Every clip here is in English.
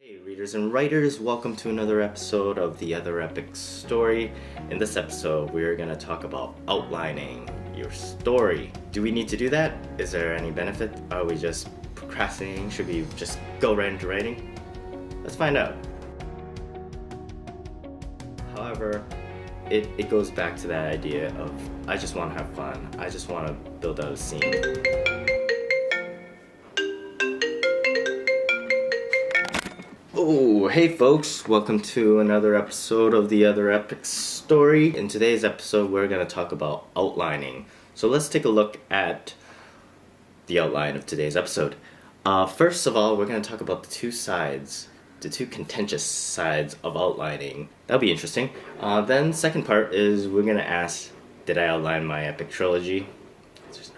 Hey readers and writers, welcome to another episode of The Other Epic Story. In this episode, we're going to talk about outlining your story. Do we need to do that? Is there any benefit? Are we just procrastinating? Should we just go right into writing? Let's find out. However, it goes back to that idea of I just want to have fun. I just want to build out a scene. Oh, hey folks, welcome to another episode of The Other Epic Story. In today's episode, we're going to talk about outlining. So let's take a look at the outline of today's episode. First of all, we're going to talk about the two contentious sides of outlining. That'll be interesting. Then second part is we're going to ask, did I outline my epic trilogy? The answer's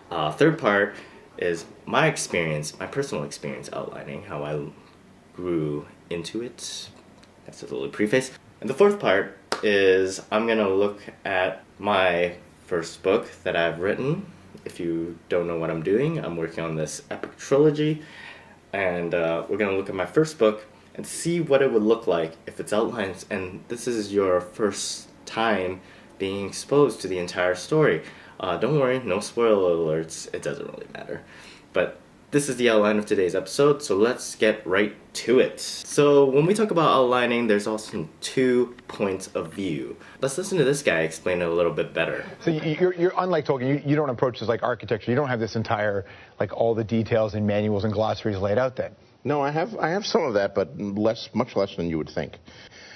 no. Third part is my personal experience outlining, how I grew into it. That's a little preface. And the fourth part is I'm gonna look at my first book that I've written. If you don't know what I'm doing, I'm working on this epic trilogy, and we're gonna look at my first book and see what it would look like if it's outlined. And this is your first time being exposed to the entire story. Don't worry, no spoiler alerts. It doesn't really matter. But this is the outline of today's episode, so let's get right to it. So when we talk about outlining, there's also two points of view. Let's listen to this guy explain it a little bit better. So you're unlike Tolkien, you don't approach this like architecture. You don't have this entire, like all the details and manuals and glossaries laid out then. No, I have some of that, but much less than you would think.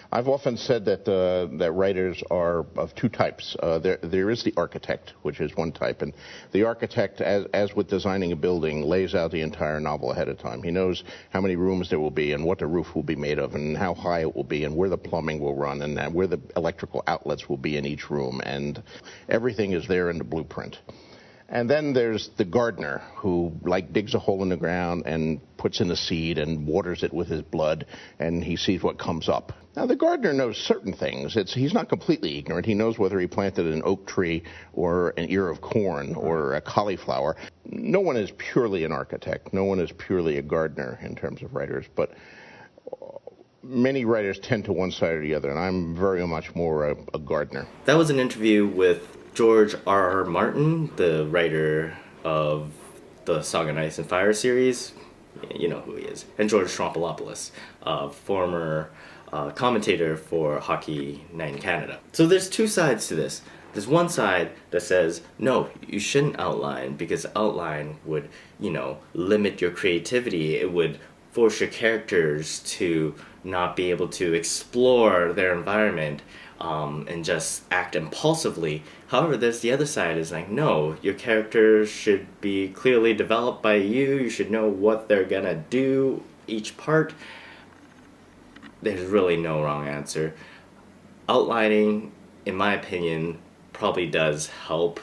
I've often said that writers are of two types. There is the architect, which is one type, and the architect, as with designing a building, lays out the entire novel ahead of time. He knows how many rooms there will be, and what the roof will be made of, and how high it will be, and where the plumbing will run, and where the electrical outlets will be in each room, and everything is there in the blueprint. And then there's the gardener who, digs a hole in the ground and puts in a seed and waters it with his blood, and he sees what comes up. Now, the gardener knows certain things. He's not completely ignorant. He knows whether he planted an oak tree or an ear of corn or a cauliflower. No one is purely an architect. No one is purely a gardener in terms of writers, but many writers tend to one side or the other, and I'm very much more a gardener. That was an interview with George R.R. Martin, the writer of the Song of Ice and Fire series. You know who he is. And George Stroumboulopoulos, former commentator for Hockey Night in Canada. So there's two sides to this. There's one side that says, no, you shouldn't outline because outline would, limit your creativity. It would force your characters to not be able to explore their environment and just act impulsively. However, there's the other side is like, no, your characters should be clearly developed by you. You should know what they're gonna do, each part. There's really no wrong answer. Outlining, in my opinion, probably does help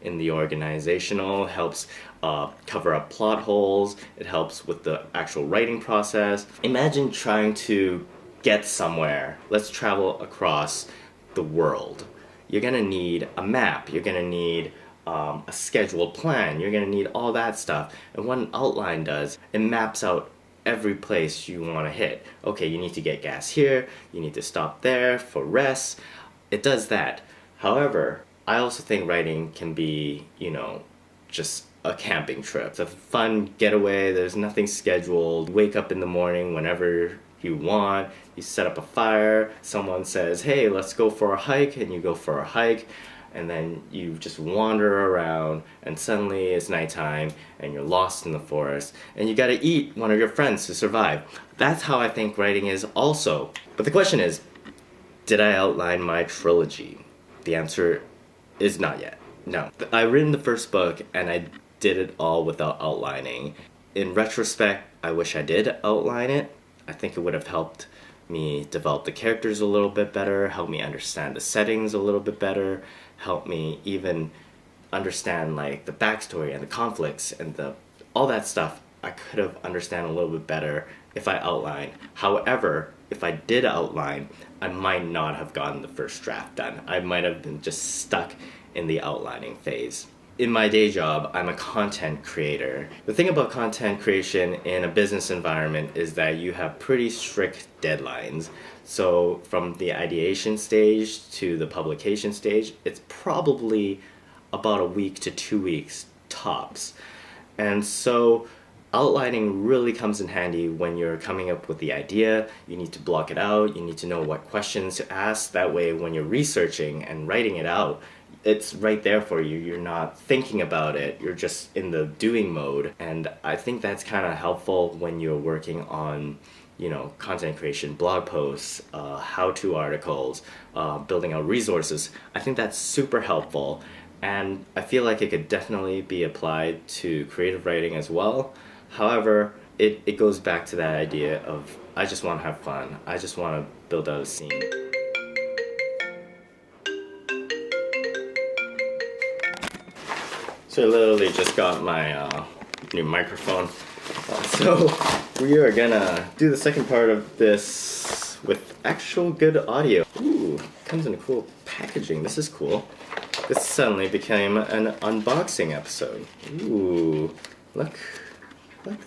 in the organizational, helps cover up plot holes, it helps with the actual writing process. Imagine trying to get somewhere. Let's travel across the world. You're gonna need a map, you're gonna need a scheduled plan, you're gonna need all that stuff. And what an outline does, it maps out every place you want to hit. Okay, you need to get gas here, you need to stop there for rest. It does that. However, I also think writing can be, just a camping trip. It's a fun getaway, there's nothing scheduled. Wake up in the morning whenever you want, you set up a fire, someone says, hey, let's go for a hike, and you go for a hike, and then you just wander around, and suddenly it's nighttime, and you're lost in the forest, and you gotta eat one of your friends to survive. That's how I think writing is also. But the question is, did I outline my trilogy? The answer is not yet. No. I've written the first book, and I did it all without outlining. In retrospect, I wish I did outline it. I think it would have helped me develop the characters a little bit better, help me understand the settings a little bit better, help me even understand the backstory and the conflicts and all that stuff. I could have understand a little bit better if I outlined. However, if I did outline, I might not have gotten the first draft done. I might have been just stuck in the outlining phase. in my day job, I'm a content creator. The thing about content creation in a business environment is that you have pretty strict deadlines. So from the ideation stage to the publication stage, it's probably about a week to 2 weeks tops. And so outlining really comes in handy when you're coming up with the idea. You need to block it out. You need to know what questions to ask. That way, when you're researching and writing it out, it's right there for you. You're not thinking about it. You're just in the doing mode. And I think that's kind of helpful when you're working on, content creation, blog posts, how-to articles, building out resources. I think that's super helpful. And I feel like it could definitely be applied to creative writing as well. However, it goes back to that idea of I just want to have fun. I just want to build out a scene. So I literally just got my new microphone. So we are gonna do the second part of this with actual good audio. Ooh, comes in a cool packaging. This is cool. This suddenly became an unboxing episode. Ooh, look,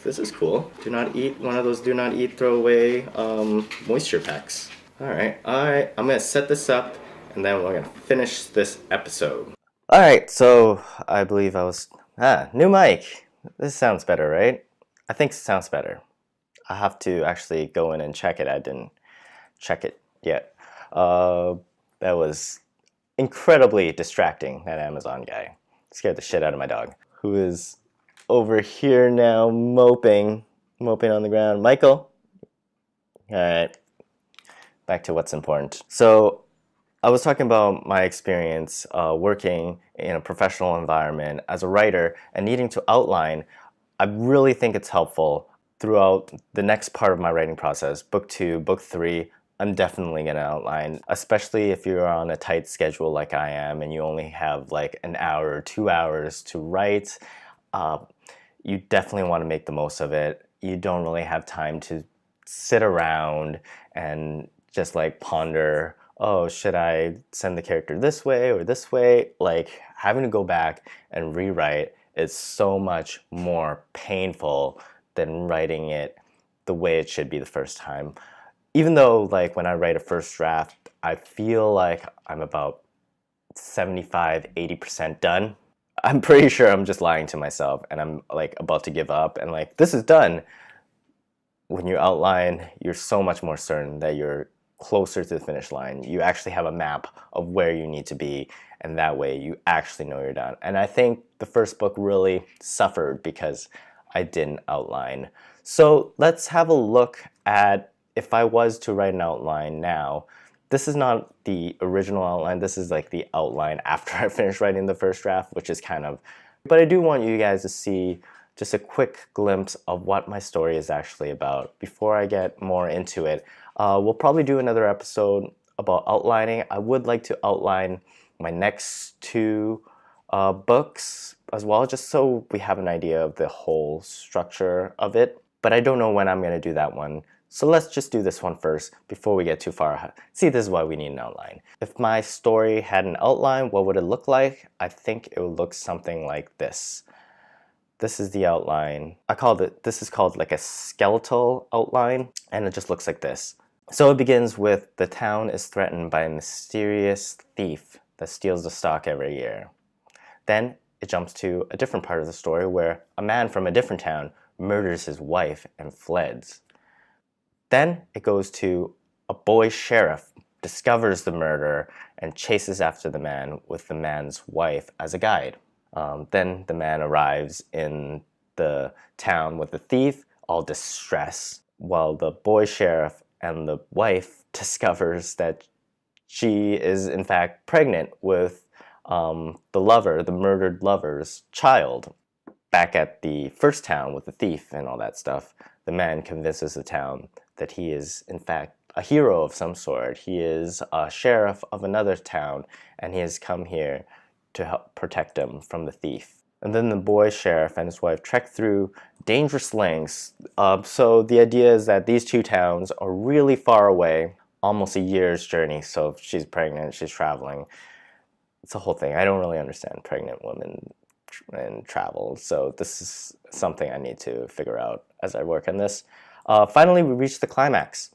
this is cool. Do not eat, one of those do not eat throwaway moisture packs. Alright, I'm gonna set this up and then we're gonna finish this episode. Alright, so I believe new mic. This sounds better, right? I think it sounds better. I have to actually go in and check it. I didn't check it yet. That was incredibly distracting, that Amazon guy. Scared the shit out of my dog, who is over here now moping on the ground. Michael? Alright, back to what's important. So, I was talking about my experience working in a professional environment as a writer and needing to outline. I really think it's helpful throughout the next part of my writing process, book 2, book 3, I'm definitely going to outline, especially if you're on a tight schedule like I am and you only have like an hour or 2 hours to write. You definitely want to make the most of it. You don't really have time to sit around and just like ponder, oh, should I send the character this way or this way? Like having to go back and rewrite is so much more painful than writing it the way it should be the first time. Even though like when I write a first draft, I feel like I'm about 75-80% done. I'm pretty sure I'm just lying to myself and I'm like about to give up and like, this is done. When you outline, you're so much more certain that you're closer to the finish line. You actually have a map of where you need to be, and that way you actually know you're done. And I think the first book really suffered because I didn't outline. So let's have a look at if I was to write an outline now. This is not the original outline. This is like the outline after I finished writing the first draft, which is kind of, but I do want you guys to see just a quick glimpse of what my story is actually about. Before I get more into it, we'll probably do another episode about outlining. I would like to outline my next 2 books as well, just so we have an idea of the whole structure of it. But I don't know when I'm going to do that one. So let's just do this one first before we get too far ahead. See, this is why we need an outline. If my story had an outline, what would it look like? I think it would look something like this. This is the outline. This is called like a skeletal outline, and it just looks like this. So it begins with the town is threatened by a mysterious thief that steals the stock every year. Then it jumps to a different part of the story where a man from a different town murders his wife and fleds. Then it goes to a boy sheriff discovers the murder and chases after the man with the man's wife as a guide. Then the man arrives in the town with the thief, all distressed, while the boy sheriff and the wife discovers that she is in fact pregnant with the murdered lover's child. Back at the first town with the thief and all that stuff, the man convinces the town that he is in fact a hero of some sort. He is a sheriff of another town and he has come here to help protect him from the thief. And then the boy sheriff and his wife trek through dangerous lengths. So the idea is that these 2 towns are really far away, almost a year's journey. So if she's pregnant, she's traveling. It's a whole thing. I don't really understand pregnant women and travel. So this is something I need to figure out as I work on this. Finally, we reach the climax.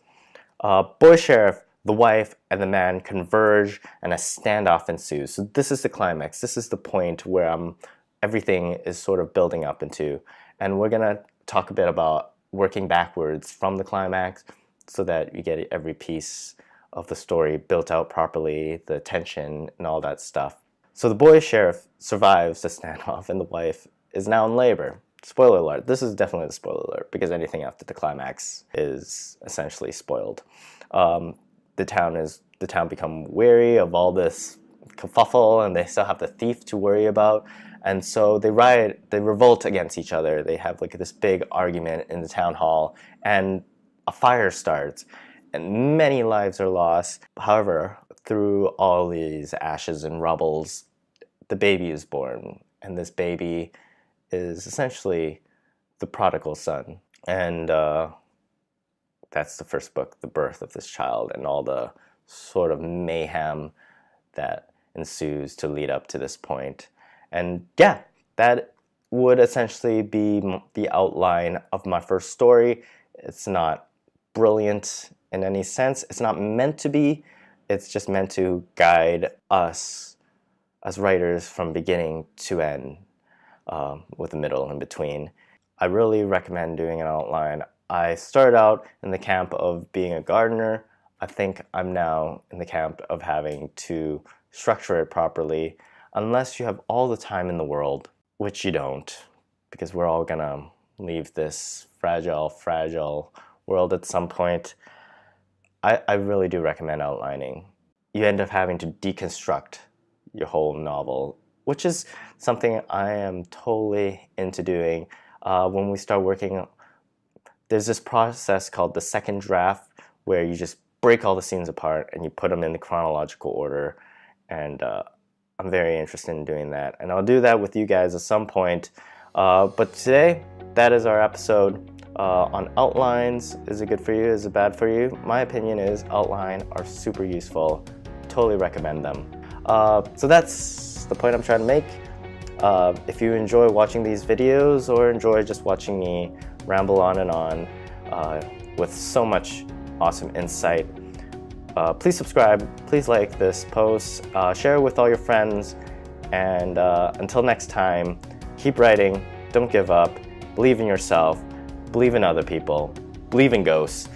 Boy sheriff, the wife, and the man converge, and a standoff ensues. So this is the climax. This is the point where everything is sort of building up into. And we're going to talk a bit about working backwards from the climax so that you get every piece of the story built out properly, the tension and all that stuff. So the boy sheriff survives the standoff, and the wife is now in labor. Spoiler alert. This is definitely the spoiler alert, because anything after the climax is essentially spoiled. The town become wary of all this kerfuffle, and they still have the thief to worry about. And so they revolt against each other. They have like this big argument in the town hall, and a fire starts, and many lives are lost. However, through all these ashes and rubbles, the baby is born, and this baby is essentially the prodigal son. And that's the first book, the birth of this child, and all the sort of mayhem that ensues to lead up to this point. And yeah, that would essentially be the outline of my first story. It's not brilliant in any sense. It's not meant to be. It's just meant to guide us as writers from beginning to end, with a middle in between. I really recommend doing an outline. I started out in the camp of being a gardener. I think I'm now in the camp of having to structure it properly, unless you have all the time in the world, which you don't, because we're all gonna leave this fragile world at some point. I really do recommend outlining. You end up having to deconstruct your whole novel, which is something I am totally into doing. When we start working, there's this process called the second draft, where you just break all the scenes apart and you put them in the chronological order. And I'm very interested in doing that. And I'll do that with you guys at some point. But today, that is our episode on outlines. Is it good for you? Is it bad for you? My opinion is outline are super useful. Totally recommend them. So that's the point I'm trying to make. If you enjoy watching these videos, or enjoy just watching me ramble on and on with so much awesome insight, please subscribe, please like this post, share it with all your friends, and until next time, keep writing, don't give up, believe in yourself, believe in other people, believe in ghosts.